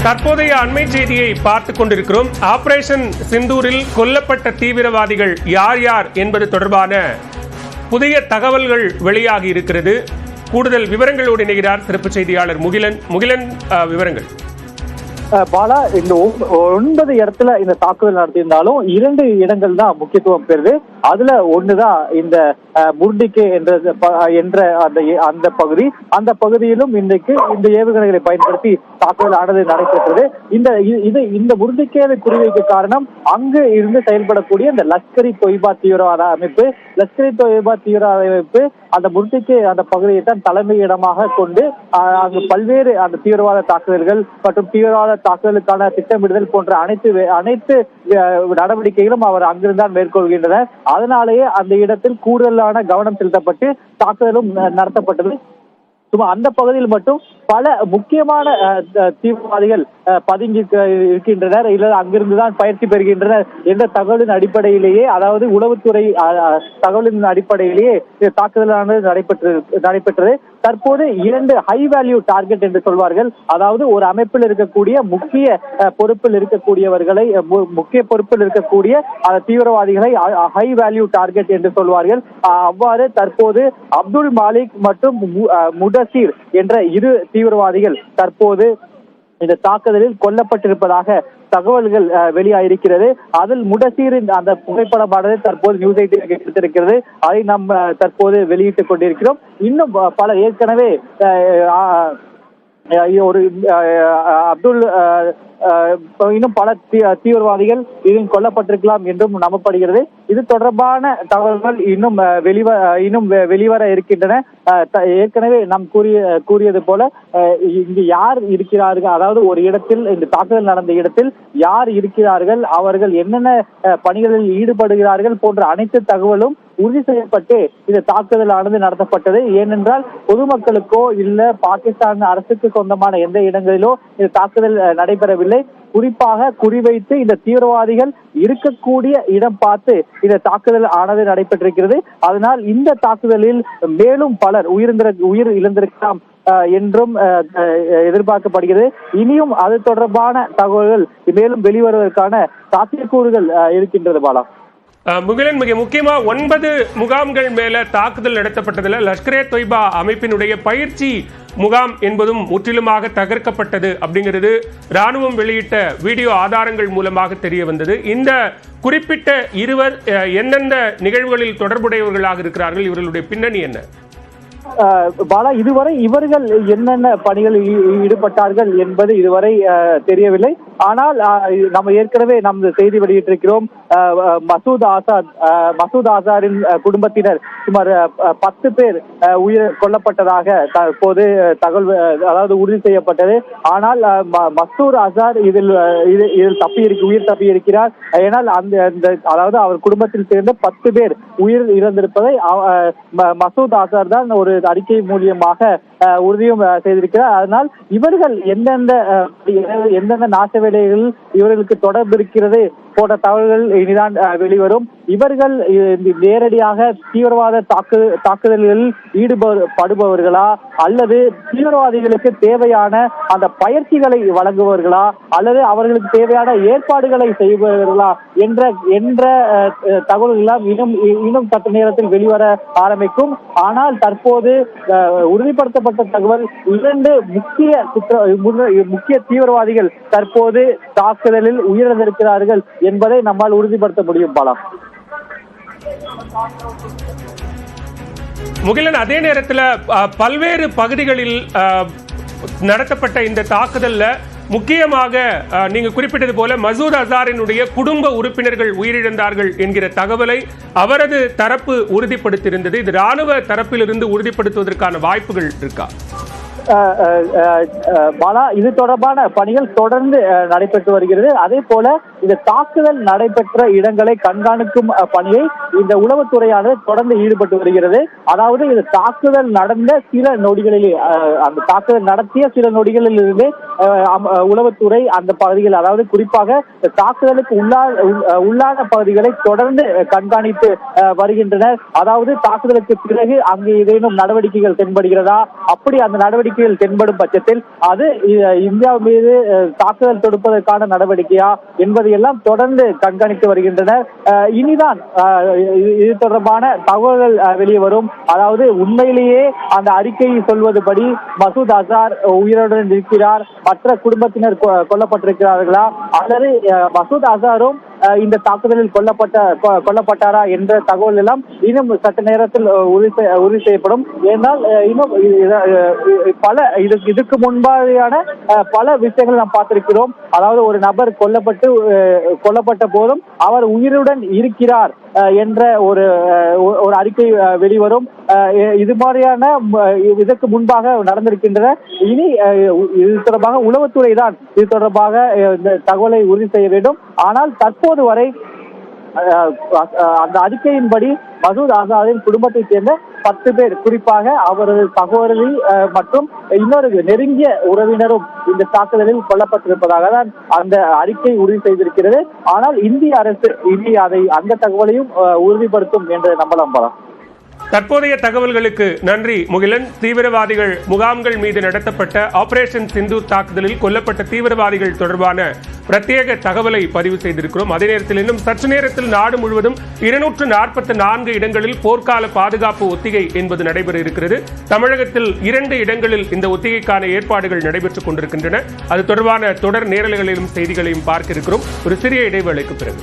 தற்போதைய அண்மை செய்தியை பார்த்துக் கொண்டிருக்கிறோம். ஆபரேஷன் சிந்தூரில் கொல்லப்பட்ட தீவிரவாதிகள் யார் யார் என்பது தொடர்பான புதிய தகவல்கள் வெளியாகி இருக்கிறது. கூடுதல் விவரங்களோடு இணைகிறார் சிறப்பு செய்தியாளர் முகிலன். விவரங்கள். பாலா, இந்த 9 இடத்துல இந்த தாக்குதல் நடத்தியிருந்தாலும் 2 இடங்கள் தான் முக்கியத்துவம் பெறுது. அதுல ஒண்ணுதான் இந்த முர்டிகே என்ற அந்த பகுதி. அந்த பகுதியிலும் இன்றைக்கு இந்த ஏவுகணைகளை பயன்படுத்தி தாக்குதல் ஆனது நடைபெற்றது. இந்த முர்டிகேவை குறிவைக்க காரணம் அங்கு இருந்து செயல்படக்கூடிய இந்த லஷ்கர் இ தொய்பா தீவிரவாத அமைப்பு. லஷ்கர் இ தொய்பா தீவிரவாத அமைப்பு அந்த முர்டிகே அந்த பகுதியை தான் தலைமையிடமாக கொண்டு அங்கு பல்வேறு அந்த தீவிரவாத தாக்குதல்கள் மற்றும் தீவிரவாத தாக்குதலுக்கான திட்டமிடுதல் போன்ற அனைத்து நடவடிக்கைகளும் அவர் அங்கிருந்தான் மேற்கொள்கின்றனர். அதனாலேயே அந்த இடத்தில் கூடுதலான கவனம் செலுத்தப்பட்டு தாக்குதலும் நடத்தப்பட்டது. அந்த பகுதியில் மட்டும் பல முக்கியமான தீவிரவாதிகள் பதுங்கி இருக்கின்றனர், இல்ல அங்கிருந்துதான் பயிற்சி பெறுகின்றனர் என்ற தகவலின் அடிப்படையிலேயே, அதாவது உளவுத்துறை தகவலின் அடிப்படையிலேயே தாக்குதலானது நடைபெற்றது. தற்போது 2 ஹை வேல்யூ டார்கெட் என்று சொல்வார்கள். அதாவது ஒரு அமைப்பில் இருக்கக்கூடிய முக்கிய பொறுப்பில் இருக்கக்கூடிய தீவிரவாதிகளை ஹை வேல்யூ டார்கெட் என்று சொல்வார்கள். அவ்வாறு தற்போது அப்துல் மாலிக் மற்றும் முடசீர் என்ற 2 தீவிரவாதிகள் தற்போது இந்த தாக்குதலில் கொல்லப்பட்டிருப்பதாக தகவல்கள் வெளியாயிருக்கிறது. அதில் முடசீரின் அந்த புகைப்படமானது தற்போது நியூஸ் 18 கிடைத்திருக்கிறது. அதை நாம் தற்போது வெளியிட்டுக் கொண்டிருக்கிறோம். இன்னும் பல ஏற்கனவே ஒரு அப்துல் இன்னும் பல தீவிரவாதிகள் இதில் கொல்லப்பட்டிருக்கலாம் என்றும் நம்பப்படுகிறது. இது தொடர்பான தகவல்கள் இன்னும் வெளிவர இருக்கின்றன. ஏற்கனவே நாம் கூறியது போல இங்கு யார் இருக்கிறார்கள், அதாவது ஒரு இடத்தில் இந்த தாக்குதல் நடந்த இடத்தில் யார் இருக்கிறார்கள், அவர்கள் என்னென்ன பணிகளில் ஈடுபடுகிறார்கள் போன்ற அனைத்து தகவலும் உறுதி செய்யப்பட்டு இந்த தாக்குதலானது நடத்தப்பட்டது. ஏனென்றால் பொதுமக்களுக்கோ இல்ல பாகிஸ்தான் அரசுக்கு சொந்தமான எந்த இடங்களிலோ இந்த தாக்குதல் நடைபெறவில்லை. குறிப்பாக குறிவைத்து இந்த தீவிரவாதிகள் இருக்கக்கூடிய இடம் பார்த்து இந்த தாக்குதல் ஆனது நடைபெற்றிருக்கிறது. அதனால் இந்த தாக்குதலில் மேலும் பலர் உயிர் இழந்திருக்கலாம் என்றும் எதிர்பார்க்கப்படுகிறது. இனியும் அது தொடர்பான தகவல்கள் மேலும் வெளிவருவதற்கான சாத்தியக்கூறுகள் இருக்கின்றது. பாலா, முகிலன், மிக முக்கியமா 9 முகாம்கள் மேல தாக்குதல் நடத்தப்பட்டதுல லஷ்கர் இ தொய்பா அமைப்பினுடைய பயிற்சி முகாம் என்பதும் முற்றிலுமாக தகர்க்கப்பட்டது அப்படிங்கிறது ராணுவம் வெளியிட்ட வீடியோ ஆதாரங்கள் மூலமாக தெரிய வந்தது. இந்த குறிப்பிட்ட இருவர் எந்தெந்த நிகழ்வுகளில் தொடர்புடையவர்களாக இருக்கிறார்கள், இவர்களுடைய பின்னணி என்ன? பாலா, இதுவரை இவர்கள் என்னென்ன பணிகளில் ஈடுபட்டார்கள் என்பது இதுவரை தெரியவில்லை. ஆனால் நம்ம ஏற்கனவே நமது செய்தி வெளியிட்டிருக்கிறோம். மசூத் ஆசாரின் குடும்பத்தினர் சுமார் 10 பேர் உயிர் கொல்லப்பட்டதாக தற்போது தகவல், அதாவது உறுதி செய்யப்பட்டது. ஆனால் மசூத் ஆசார் இதில் உயிர் தப்பி இருக்கிறார். ஏனால் அதாவது அவர் குடும்பத்தில் சேர்ந்த 10 பேர் உயிர் இழந்திருப்பதை மசூத் ஆசார் தான் ஒரு அறிக்கை மூலியமாக உறுதியும் செய்திருக்கிறார். அதனால் இவர்கள் எந்தெந்த நாச வேலைகளில் இவர்களுக்கு தொடர்பு இருக்கிறது போன்ற தகவல்கள் இனிதான் வெளிவரும். இவர்கள் நேரடியாக தீவிரவாத தாக்குதல்களில் ஈடுபடுபவர்களா, அல்லது தீவிரவாதிகளுக்கு தேவையான அந்த பயிற்சிகளை வழங்குபவர்களா, அல்லது அவர்களுக்கு தேவையான ஏற்பாடுகளை செய்பவர்களா என்ற தகவல்கள் எல்லாம் இன்னும் சற்று நேரத்தில் வெளிவர ஆரம்பிக்கும். ஆனால் தற்போது உறுதிப்படுத்தப்பட்ட தகவல் 2 முக்கிய தீவிரவாதிகள் தற்போது தாக்குதலில் உயிரிழந்திருக்கிறார்கள் என்பதை நம்மால் உறுதிப்படுத்த முடியும். பாலா, முகிலன், அதே நேரத்தில் பல்வேறு பகுதிகளில் நடத்தப்பட்ட இந்த தாக்குதல்ல முக்கியமாக நீங்க குறிப்பிட்டது போல மசூத் அசாரினுடைய குடும்ப உறுப்பினர்கள் உயிரிழந்தார்கள் என்கிற தகவலை அவரது தரப்பு உறுதிப்படுத்தியிருந்தது. இது ராணுவ தரப்பிலிருந்து உறுதிப்படுத்துவதற்கான வாய்ப்புகள் இருக்கா? பாலா, இது தொடர்பான பணிகள் தொடர்ந்து நடைபெற்று வருகிறது. அதே போல இந்த தாக்குதல் நடைபெற்ற இடங்களை கண்காணிக்கும் பணியை இந்த உளவுத்துறையானது தொடர்ந்து ஈடுபட்டு வருகிறது. அதாவது இந்த தாக்குதல் நடந்த சில நொடிகளிலே, அந்த தாக்குதல் நடத்திய சில நொடிகளில் இருந்து உளவுத்துறை அந்த பகுதிகள், அதாவது குறிப்பாக தாக்குதலுக்கு உள்ளான பகுதிகளை தொடர்ந்து கண்காணித்து வருகின்றனர். அதாவது தாக்குதலுக்கு பிறகு அங்கு ஏதேனும் நடவடிக்கைகள் தென்படுகிறதா, அப்படி அந்த நடவடிக்கை அறிக்கையில் தென்படும் பட்சத்தில் அது இந்தியா மீது தாக்குதல் தொடுப்பதற்கான நடவடிக்கையா என்பதை எல்லாம் தொடர்ந்து கண்காணித்து வருகின்றனர். இனிதான் இது தொடர்பான தகவல்கள் வெளியே வரும். அதாவது உண்மையிலேயே அந்த அறிக்கையை சொல்வதுபடி மசூத் அசார் உயிருடன் இருக்கிறார், மற்ற குடும்பத்தினர் கொல்லப்பட்டிருக்கிறார்களா, அல்லது மசூத் அசாரும் இந்த தாக்குதலில் கொல்லப்பட்டாரா என்ற தகவல் எல்லாம் இன்னும் சற்று நேரத்தில் உறுதி செய்யப்படும். ஏனால் இன்னும் இதுக்கு முன்பான பல விஷயங்கள் நாம் பார்த்திருக்கிறோம். அதாவது ஒரு நபர் கொல்லப்பட்ட போதும் அவர் உயிருடன் இருக்கிறார் என்ற ஒரு அறிக்கை வெளிவரும். இது மாதிரியான இதற்கு முன்பாக நடந்திருக்கின்றன. இனி இது தொடர்பாக உளவுத்துறை தான் இது தொடர்பாக இந்த தகவலை உறுதி செய்ய வேண்டும். ஆனால் தற்போது வரை அந்த அறிக்கையின்படி மசூத் அசாரின் குடும்பத்தைச் சேர்ந்த 10 பேர், குறிப்பாக அவரது சகோதரி மற்றும் இன்னொரு நெருங்கிய உறவினரும் இந்த தாக்குதலில் கொல்லப்பட்டிருப்பதாக தான் அந்த அறிக்கை உறுதி செய்திருக்கிறது. ஆனால் இந்திய அரசு இனி அந்த தகவலையும் உறுதிப்படுத்தும் என்று நம்பலாம். தற்போதைய தகவல்களுக்கு நன்றி முகிலன். தீவிரவாதிகள் முகாம்கள் மீது நடத்தப்பட்ட ஆபரேஷன் சிந்தூர் தாக்குதலில் கொல்லப்பட்ட தீவிரவாதிகள் தொடர்பான பிரத்யேக தகவலை பதிவு செய்திருக்கிறோம். அதே நேரத்தில் இன்னும் சற்று நேரத்தில் நாடு முழுவதும் 244 இடங்களில் போர்க்கால பாதுகாப்பு ஒத்திகை என்பது நடைபெற இருக்கிறது. தமிழகத்தில் 2 இடங்களில் இந்த ஒத்திகைக்கான ஏற்பாடுகள் நடைபெற்றுக் கொண்டிருக்கின்றன. அது தொடர்பான தொடர் நேரலைகளிலும் செய்திகளையும் பார்க்க இருக்கிறோம். ஒரு சிறிய இடைவேளைக்கு பிறகு